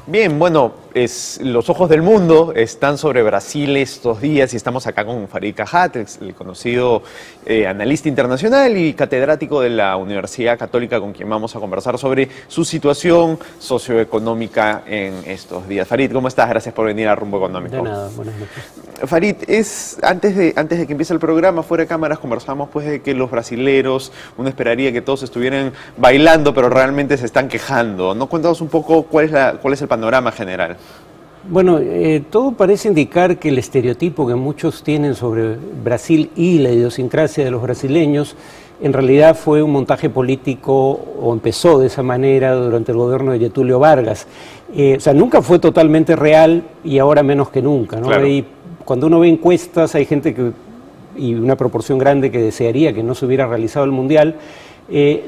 Bien, bueno, los ojos del mundo están sobre Brasil estos días y estamos acá con Farid Cajat, el conocido analista internacional y catedrático de la Universidad Católica, con quien vamos a conversar sobre su situación socioeconómica en estos días. Farid, ¿cómo estás? Gracias por venir a Rumbo Económico. De nada, buenas noches. Farid, antes de que empiece el programa, fuera de cámaras, conversamos pues de que los brasileros, uno esperaría que todos estuvieran bailando, pero realmente se están quejando, ¿no? Cuéntanos un poco cuál es el panorama general. Bueno, todo parece indicar que el estereotipo que muchos tienen sobre Brasil y la idiosincrasia de los brasileños en realidad fue un montaje político, o empezó de esa manera durante el gobierno de Getúlio Vargas. O sea, nunca fue totalmente real y ahora menos que nunca, ¿no? Claro. Y cuando uno ve encuestas hay gente y una proporción grande que desearía que no se hubiera realizado el Mundial,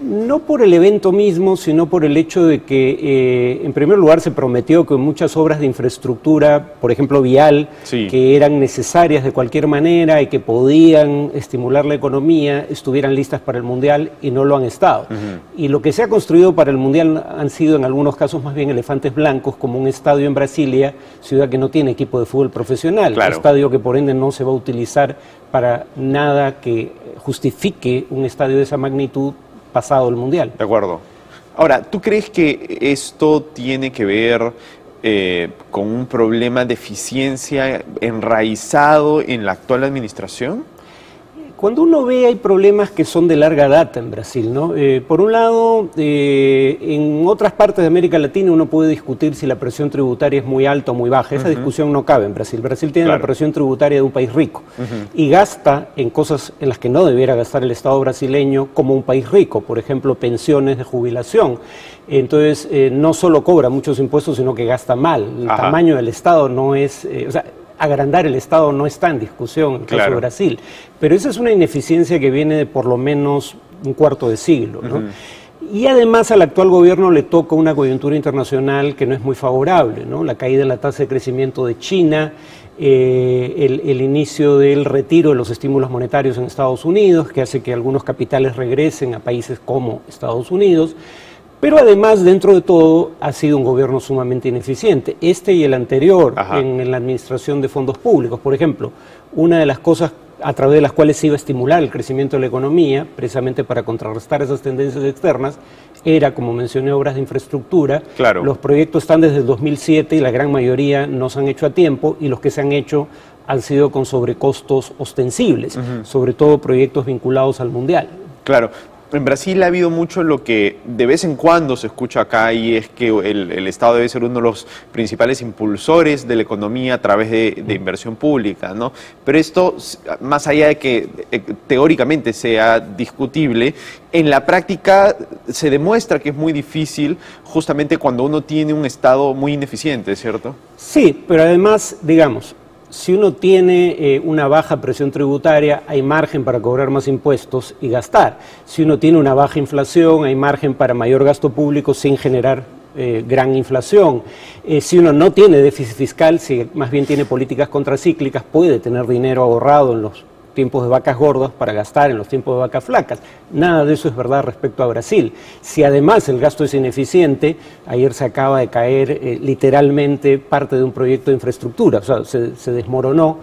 no por el evento mismo, sino por el hecho de que, en primer lugar, se prometió que muchas obras de infraestructura, por ejemplo vial, Sí, que eran necesarias de cualquier manera y que podían estimular la economía, estuvieran listas para el Mundial y no lo han estado. Y lo que se ha construido para el Mundial han sido en algunos casos más bien elefantes blancos, como un estadio en Brasilia, ciudad que no tiene equipo de fútbol profesional, claro. Estadio que por ende no se va a utilizar para nada que justifique un estadio de esa magnitud pasado el Mundial. De acuerdo. Ahora, ¿tú crees que esto tiene que ver con un problema de eficiencia enraizado en la actual administración? Cuando uno ve, hay problemas que son de larga data en Brasil, ¿no? Por un lado, en otras partes de América Latina uno puede discutir si la presión tributaria es muy alta o muy baja. Esa discusión no cabe en Brasil. Brasil tiene la presión tributaria de un país rico y gasta en cosas en las que no debiera gastar el Estado brasileño como un país rico, por ejemplo, pensiones de jubilación. Entonces, no solo cobra muchos impuestos, sino que gasta mal. El tamaño del Estado no es... agrandar el Estado no está en discusión en el caso de Brasil, pero esa es una ineficiencia que viene de por lo menos un cuarto de siglo, ¿no? Y además al actual gobierno le toca una coyuntura internacional que no es muy favorable, ¿no? La caída de la tasa de crecimiento de China, el inicio del retiro de los estímulos monetarios en Estados Unidos, que hace que algunos capitales regresen a países como Estados Unidos. Pero además, dentro de todo, ha sido un gobierno sumamente ineficiente. Este y el anterior, en la administración de fondos públicos. Por ejemplo, una de las cosas a través de las cuales se iba a estimular el crecimiento de la economía, precisamente para contrarrestar esas tendencias externas, era, como mencioné, obras de infraestructura. Claro. Los proyectos están desde el 2007 y la gran mayoría no se han hecho a tiempo, y los que se han hecho han sido con sobrecostos ostensibles, sobre todo proyectos vinculados al Mundial. Claro. En Brasil ha habido mucho lo que de vez en cuando se escucha acá, y es que el Estado debe ser uno de los principales impulsores de la economía a través de inversión pública, ¿no? Pero esto, más allá de que teóricamente sea discutible, en la práctica se demuestra que es muy difícil justamente cuando uno tiene un Estado muy ineficiente, ¿cierto? Sí, pero además, digamos, si uno tiene una baja presión tributaria, hay margen para cobrar más impuestos y gastar. Si uno tiene una baja inflación, hay margen para mayor gasto público sin generar gran inflación. Si uno no tiene déficit fiscal, si más bien tiene políticas contracíclicas, puede tener dinero ahorrado en los tiempos de vacas gordas para gastar en los tiempos de vacas flacas. Nada de eso es verdad respecto a Brasil. Si además el gasto es ineficiente, ayer se acaba de caer literalmente parte de un proyecto de infraestructura, o sea, se desmoronó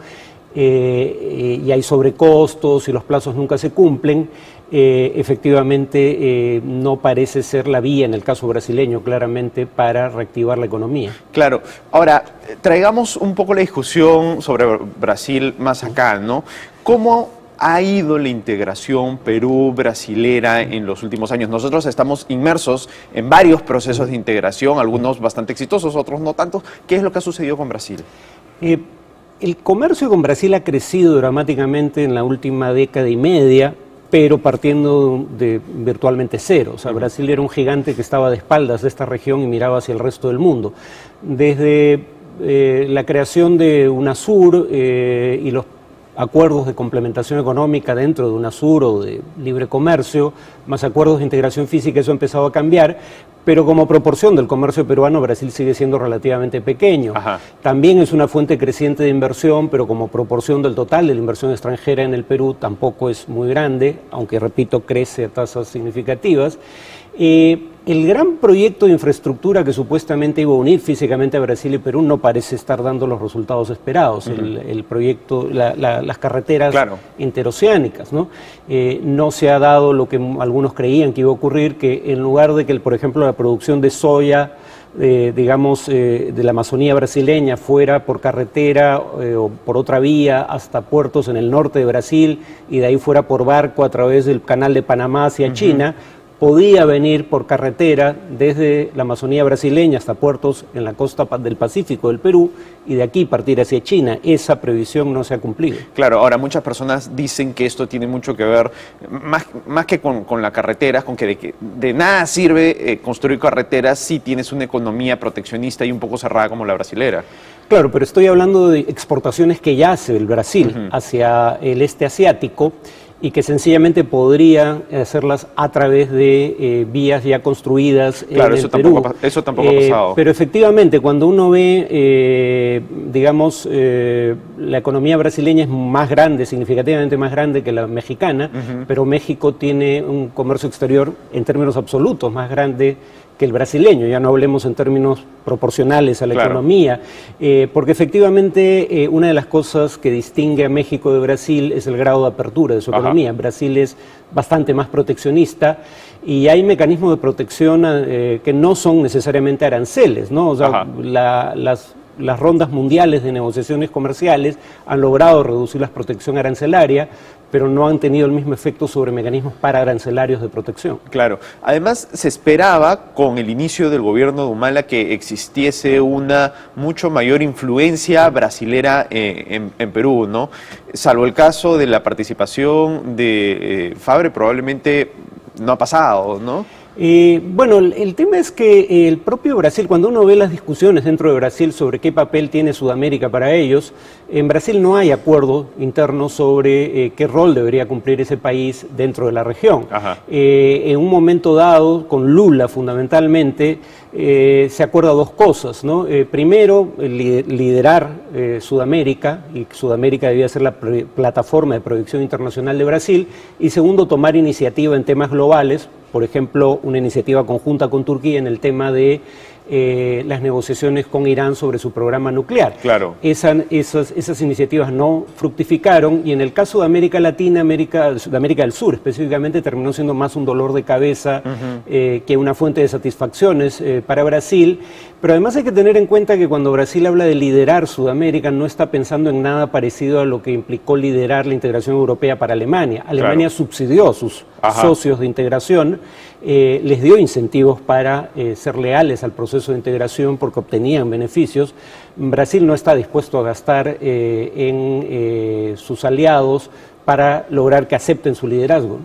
y hay sobrecostos y los plazos nunca se cumplen. Efectivamente no parece ser la vía en el caso brasileño claramente para reactivar la economía. Claro. Ahora, traigamos un poco la discusión sobre Brasil más acá, ¿no? ¿Cómo ha ido la integración Perú-brasilera en los últimos años? Nosotros estamos inmersos en varios procesos de integración, algunos bastante exitosos, otros no tanto. ¿Qué es lo que ha sucedido con Brasil? El comercio con Brasil ha crecido dramáticamente en la última década y media, pero partiendo de virtualmente cero. O sea, Brasil era un gigante que estaba de espaldas de esta región y miraba hacia el resto del mundo. Desde la creación de UNASUR y los acuerdos de complementación económica dentro de UNASUR o de libre comercio, más acuerdos de integración física, eso ha empezado a cambiar, pero como proporción del comercio peruano, Brasil sigue siendo relativamente pequeño. También es una fuente creciente de inversión, pero como proporción del total de la inversión extranjera en el Perú tampoco es muy grande, aunque, repito, crece a tasas significativas. El gran proyecto de infraestructura que supuestamente iba a unir físicamente a Brasil y Perú no parece estar dando los resultados esperados. El proyecto, las carreteras interoceánicas, ¿no? No se ha dado lo que algunos creían que iba a ocurrir, que en lugar de que, por ejemplo, la producción de soya, de la Amazonía brasileña fuera por carretera o por otra vía hasta puertos en el norte de Brasil y de ahí fuera por barco a través del canal de Panamá hacia China, podía venir por carretera desde la Amazonía brasileña hasta puertos en la costa del Pacífico del Perú y de aquí partir hacia China. Esa previsión no se ha cumplido. Claro, ahora muchas personas dicen que esto tiene mucho que ver, más que con la carretera, con que de nada sirve construir carreteras si tienes una economía proteccionista y un poco cerrada como la brasilera. Claro, pero estoy hablando de exportaciones que ya hace el Brasil hacia el este asiático, y que sencillamente podría hacerlas a través de vías ya construidas en el Perú. Eso tampoco ha pasado. Pero efectivamente, cuando uno ve, digamos, la economía brasileña es más grande, significativamente más grande que la mexicana, pero México tiene un comercio exterior en términos absolutos más grande que el brasileño, ya no hablemos en términos proporcionales a la economía, porque efectivamente una de las cosas que distingue a México de Brasil es el grado de apertura de su economía. Brasil es bastante más proteccionista y hay mecanismos de protección que no son necesariamente aranceles, ¿no? O sea, las rondas mundiales de negociaciones comerciales han logrado reducir la protección arancelaria, pero no han tenido el mismo efecto sobre mecanismos pararancelarios de protección. Claro. Además, se esperaba con el inicio del gobierno de Humala que existiese una mucho mayor influencia brasilera en Perú, ¿no? Salvo el caso de la participación de Fabre, probablemente no ha pasado, ¿no? Bueno, el tema es que el propio Brasil, cuando uno ve las discusiones dentro de Brasil sobre qué papel tiene Sudamérica para ellos, en Brasil no hay acuerdo interno sobre qué rol debería cumplir ese país dentro de la región. En un momento dado, con Lula fundamentalmente, se acuerda dos cosas, ¿no? Primero, liderar Sudamérica, y Sudamérica debía ser la plataforma de proyección internacional de Brasil, y segundo, tomar iniciativa en temas globales, por ejemplo, una iniciativa conjunta con Turquía en el tema de las negociaciones con Irán sobre su programa nuclear. Claro. Esas iniciativas no fructificaron y en el caso de América Latina, de América del Sur específicamente, terminó siendo más un dolor de cabeza que una fuente de satisfacciones para Brasil. Pero además hay que tener en cuenta que cuando Brasil habla de liderar Sudamérica no está pensando en nada parecido a lo que implicó liderar la integración europea para Alemania. Alemania subsidió a sus socios de integración, les dio incentivos para ser leales al proceso de integración porque obtenían beneficios. Brasil no está dispuesto a gastar en sus aliados para lograr que acepten su liderazgo.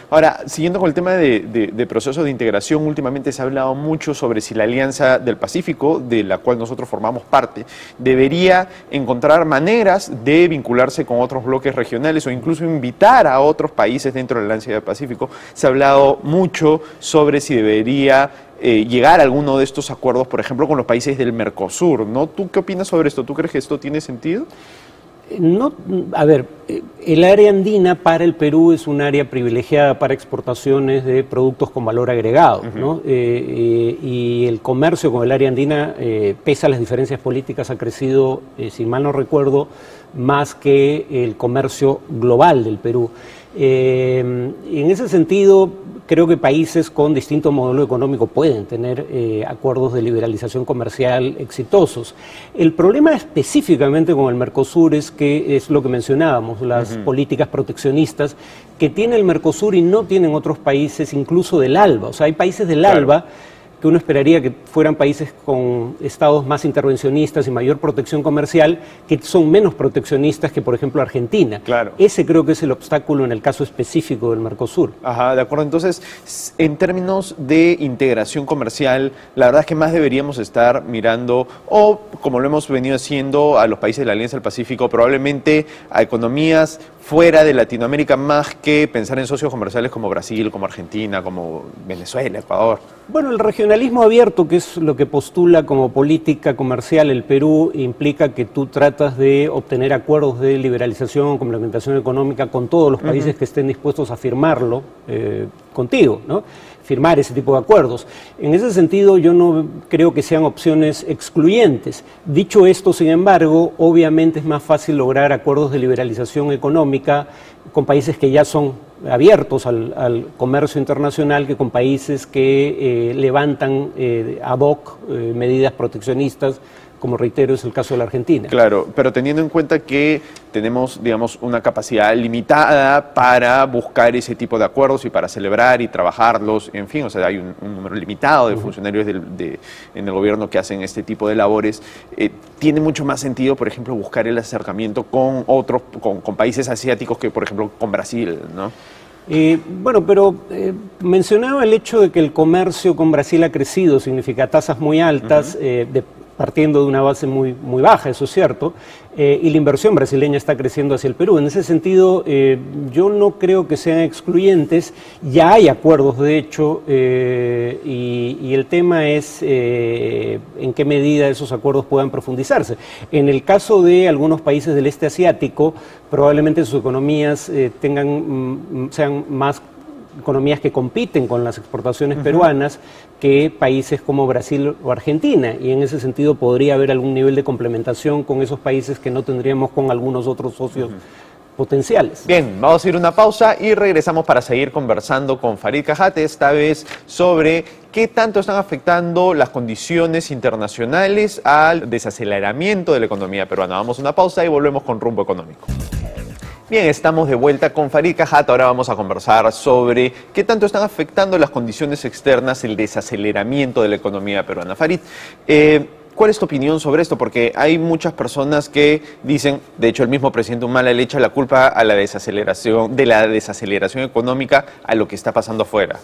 Ahora, siguiendo con el tema de procesos de integración, últimamente se ha hablado mucho sobre si la Alianza del Pacífico, de la cual nosotros formamos parte, debería encontrar maneras de vincularse con otros bloques regionales o incluso invitar a otros países dentro de la Alianza del Pacífico. Se ha hablado mucho sobre si debería llegar a alguno de estos acuerdos, por ejemplo, con los países del Mercosur, ¿no? ¿Tú qué opinas sobre esto? ¿Tú crees que esto tiene sentido? No, a ver, el área andina para el Perú es un área privilegiada para exportaciones de productos con valor agregado, ¿no? Y el comercio con el área andina, pese a las diferencias políticas, ha crecido, si mal no recuerdo, más que el comercio global del Perú. En ese sentido, creo que países con distinto modelo económico pueden tener acuerdos de liberalización comercial exitosos. El problema específicamente con el Mercosur es que es lo que mencionábamos, las políticas proteccionistas que tiene el Mercosur y no tienen otros países, incluso del ALBA. O sea, hay países del ALBA que uno esperaría que fueran países con estados más intervencionistas y mayor protección comercial, que son menos proteccionistas que, por ejemplo, Argentina. Claro. Ese creo que es el obstáculo en el caso específico del Mercosur. Ajá, de acuerdo. Entonces, en términos de integración comercial, la verdad es que más deberíamos estar mirando, o como lo hemos venido haciendo, a los países de la Alianza del Pacífico, probablemente a economías fuera de Latinoamérica, más que pensar en socios comerciales como Brasil, como Argentina, como Venezuela, Ecuador. Bueno, el regionalismo abierto, que es lo que postula como política comercial el Perú, implica que tú tratas de obtener acuerdos de liberalización o complementación económica con todos los países que estén dispuestos a firmarlo contigo, ¿no? firmar ese tipo de acuerdos. En ese sentido, yo no creo que sean opciones excluyentes. Dicho esto, sin embargo, obviamente es más fácil lograr acuerdos de liberalización económica con países que ya son abiertos al comercio internacional que con países que levantan ad hoc medidas proteccionistas, como reitero es el caso de la Argentina. Claro, pero teniendo en cuenta que tenemos, digamos, una capacidad limitada para buscar ese tipo de acuerdos y para celebrar y trabajarlos, en fin, o sea, hay un número limitado de funcionarios en el gobierno que hacen este tipo de labores, tiene mucho más sentido, por ejemplo, buscar el acercamiento con otros, con países asiáticos que, por ejemplo, con Brasil, ¿no? Bueno, pero mencionaba el hecho de que el comercio con Brasil ha crecido, significa tasas muy altas, partiendo de una base muy baja, eso es cierto, y la inversión brasileña está creciendo hacia el Perú. En ese sentido, yo no creo que sean excluyentes, ya hay acuerdos de hecho, y el tema es en qué medida esos acuerdos puedan profundizarse. En el caso de algunos países del este asiático, probablemente sus economías sean más economías que compiten con las exportaciones peruanas que países como Brasil o Argentina, y en ese sentido podría haber algún nivel de complementación con esos países que no tendríamos con algunos otros socios potenciales. Bien, vamos a ir a una pausa y regresamos para seguir conversando con Farid Cajate, esta vez sobre qué tanto están afectando las condiciones internacionales al desaceleramiento de la economía peruana. Vamos a una pausa y volvemos con Rumbo Económico. Bien, estamos de vuelta con Farid Cajate. Ahora vamos a conversar sobre qué tanto están afectando las condiciones externas el desaceleramiento de la economía peruana. Farid, ¿cuál es tu opinión sobre esto? Porque hay muchas personas que dicen, de hecho el mismo presidente Humala le echa la culpa a la desaceleración económica a lo que está pasando afuera.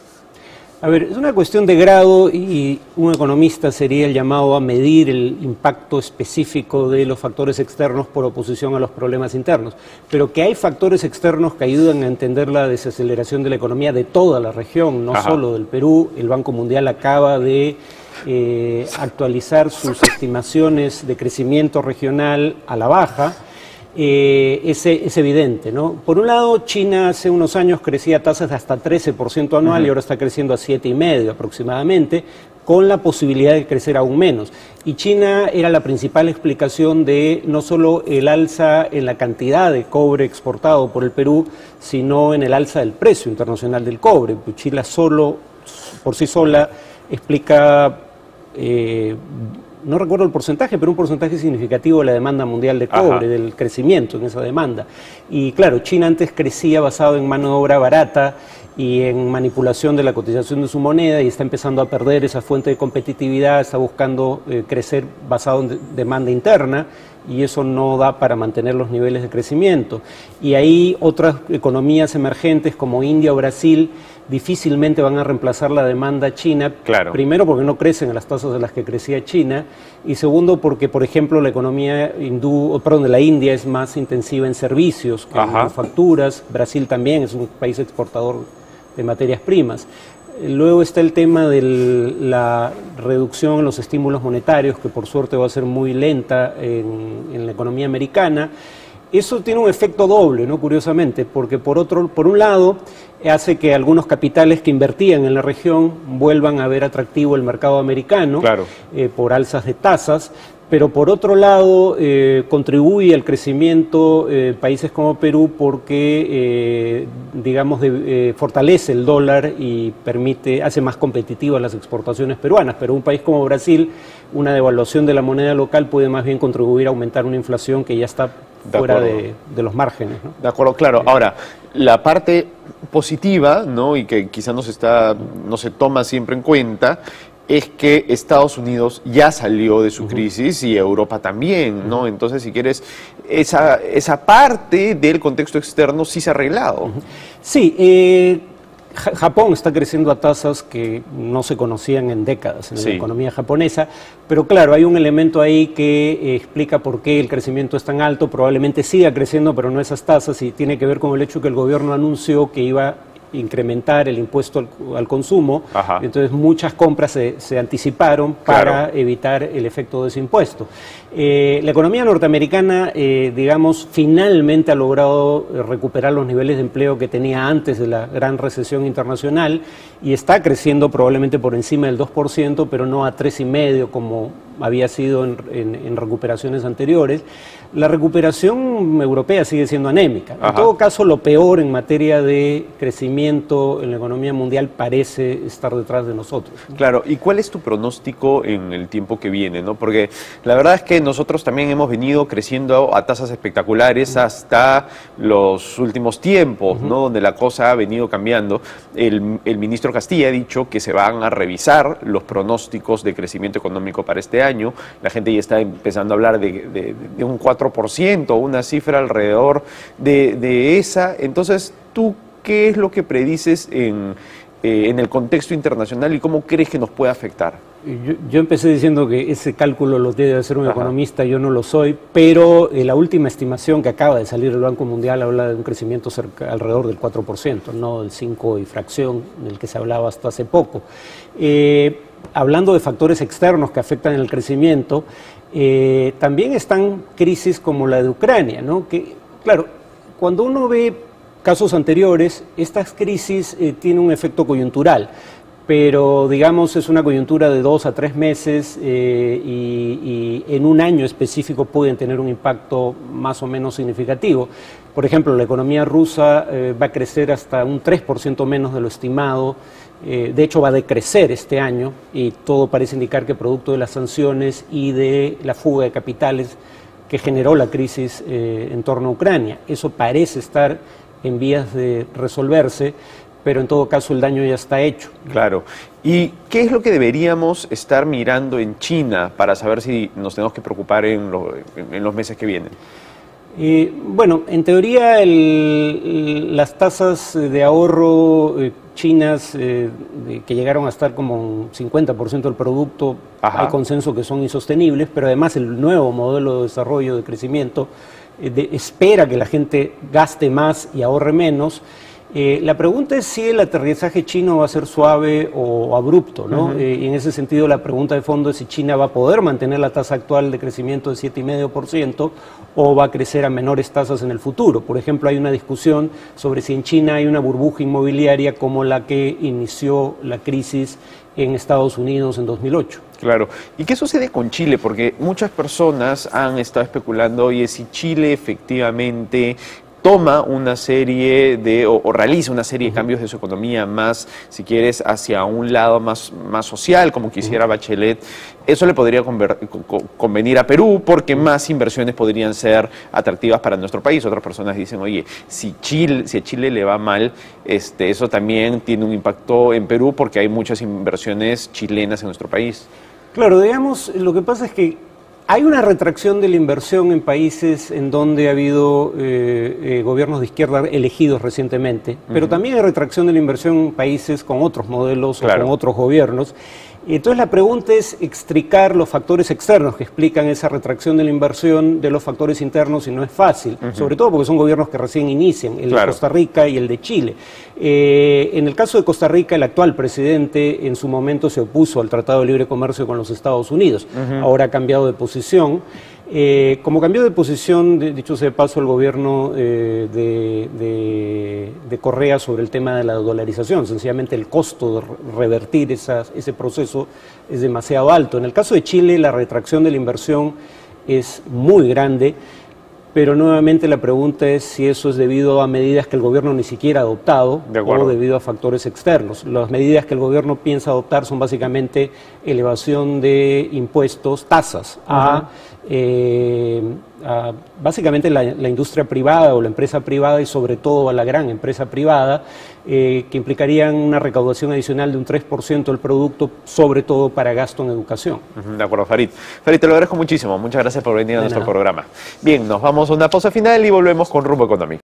A ver, es una cuestión de grado y un economista sería el llamado a medir el impacto específico de los factores externos por oposición a los problemas internos. Pero que hay factores externos que ayudan a entender la desaceleración de la economía de toda la región, no solo del Perú. El Banco Mundial acaba de actualizar sus estimaciones de crecimiento regional a la baja. Es evidente, ¿no? Por un lado, China hace unos años crecía a tasas de hasta 13% anual y ahora está creciendo a 7,5% aproximadamente, con la posibilidad de crecer aún menos. Y China era la principal explicación de no solo el alza en la cantidad de cobre exportado por el Perú, sino en el alza del precio internacional del cobre. China por sí sola explica... no recuerdo el porcentaje, pero un porcentaje significativo de la demanda mundial de cobre, del crecimiento en esa demanda. Y claro, China antes crecía basado en mano de obra barata y en manipulación de la cotización de su moneda y está empezando a perder esa fuente de competitividad, está buscando crecer basado en demanda interna y eso no da para mantener los niveles de crecimiento. Y ahí otras economías emergentes como India o Brasil difícilmente van a reemplazar la demanda china, primero porque no crecen a las tasas de las que crecía China, y segundo porque, por ejemplo, la economía de la India es más intensiva en servicios que en manufacturas. Brasil también es un país exportador de materias primas. Luego está el tema de la reducción en los estímulos monetarios, que por suerte va a ser muy lenta en la economía americana. Eso tiene un efecto doble, ¿no? Curiosamente, porque por un lado hace que algunos capitales que invertían en la región vuelvan a ver atractivo el mercado americano por alzas de tasas, pero por otro lado contribuye al crecimiento países como Perú porque, fortalece el dólar y hace más competitivas las exportaciones peruanas. Pero un país como Brasil, una devaluación de la moneda local puede más bien contribuir a aumentar una inflación que ya está fuera de los márgenes, ¿no? De acuerdo, claro. Ahora, la parte positiva, ¿no? Y que quizá no se toma siempre en cuenta, es que Estados Unidos ya salió de su crisis y Europa también, ¿no? Entonces, si quieres, esa parte del contexto externo sí se ha arreglado. Sí, Japón está creciendo a tasas que no se conocían en décadas en la economía japonesa, pero claro, hay un elemento ahí que explica por qué el crecimiento es tan alto. Probablemente siga creciendo, pero no esas tasas, y tiene que ver con el hecho que el gobierno anunció que iba incrementar el impuesto al consumo. Ajá. Entonces muchas compras se anticiparon para Claro. evitar el efecto de ese impuesto. La economía norteamericana, digamos, finalmente ha logrado recuperar los niveles de empleo que tenía antes de la gran recesión internacional y está creciendo probablemente por encima del 2%, pero no a 3,5% como había sido en recuperaciones anteriores. La recuperación europea sigue siendo anémica. Ajá. En todo caso, lo peor en materia de crecimiento en la economía mundial parece estar detrás de nosotros. Claro, ¿y cuál es tu pronóstico en el tiempo que viene, ¿no? Porque la verdad es que nosotros también hemos venido creciendo a tasas espectaculares hasta los últimos tiempos, ¿no? Donde la cosa ha venido cambiando. El ministro Castilla ha dicho que se van a revisar los pronósticos de crecimiento económico para este año. La gente ya está empezando a hablar de un 4%, una cifra alrededor de esa. Entonces, ¿tú qué es lo que predices en el contexto internacional y cómo crees que nos puede afectar? Yo empecé diciendo que ese cálculo lo debe hacer un economista, yo no lo soy, pero la última estimación que acaba de salir del Banco Mundial habla de un crecimiento alrededor del 4%, no del 5 y fracción del que se hablaba hasta hace poco. Hablando de factores externos que afectan el crecimiento, también están crisis como la de Ucrania, ¿no? Que, claro, cuando uno ve casos anteriores, estas crisis tienen un efecto coyuntural, pero digamos es una coyuntura de 2 a 3 meses y en un año específico pueden tener un impacto más o menos significativo. Por ejemplo, la economía rusa va a crecer hasta un 3% menos de lo estimado. De hecho, va a decrecer este año y todo parece indicar que producto de las sanciones y de la fuga de capitales que generó la crisis en torno a Ucrania. Eso parece estar en vías de resolverse, pero en todo caso el daño ya está hecho. Claro. ¿Y qué es lo que deberíamos estar mirando en China para saber si nos tenemos que preocupar en los meses que vienen? Bueno, en teoría las tasas de ahorro chinas que llegaron a estar como un 50% del producto, Ajá. hay consenso que son insostenibles, pero además el nuevo modelo de desarrollo, de crecimiento, espera que la gente gaste más y ahorre menos. La pregunta es si el aterrizaje chino va a ser suave o abrupto, ¿no? Y en ese sentido la pregunta de fondo es si China va a poder mantener la tasa actual de crecimiento de 7,5% o va a crecer a menores tasas en el futuro. Por ejemplo, hay una discusión sobre si en China hay una burbuja inmobiliaria como la que inició la crisis en Estados Unidos en 2008. Claro. ¿Y qué sucede con Chile? Porque muchas personas han estado especulando, oye, si Chile efectivamente toma una serie o realiza una serie de cambios de su economía más, si quieres, hacia un lado más social, como quisiera Bachelet, eso le podría convenir a Perú porque más inversiones podrían ser atractivas para nuestro país. Otras personas dicen, oye, si a Chile le va mal, eso también tiene un impacto en Perú porque hay muchas inversiones chilenas en nuestro país. Claro, digamos, lo que pasa es que hay una retracción de la inversión en países en donde ha habido gobiernos de izquierda elegidos recientemente, pero también hay retracción de la inversión en países con otros modelos o con otros gobiernos. Entonces la pregunta es extricar los factores externos que explican esa retracción de la inversión de los factores internos y no es fácil, sobre todo porque son gobiernos que recién inician, el de Costa Rica y el de Chile. En el caso de Costa Rica, el actual presidente en su momento se opuso al Tratado de Libre Comercio con los Estados Unidos, ahora ha cambiado de posición. Como cambió de posición, dicho sea de paso, el gobierno de Correa sobre el tema de la dolarización, sencillamente el costo de revertir ese proceso es demasiado alto. En el caso de Chile, la retracción de la inversión es muy grande, pero nuevamente la pregunta es si eso es debido a medidas que el gobierno ni siquiera ha adoptado o debido a factores externos. Las medidas que el gobierno piensa adoptar son básicamente elevación de impuestos, tasas a básicamente la industria privada o la empresa privada y sobre todo a la gran empresa privada, que implicarían una recaudación adicional de un 3% del producto, sobre todo para gasto en educación. De acuerdo, Farid. Farid, te lo agradezco muchísimo. Muchas gracias por venir a nuestro programa. Bien, nos vamos a una pausa final y volvemos con Rumbo Económico.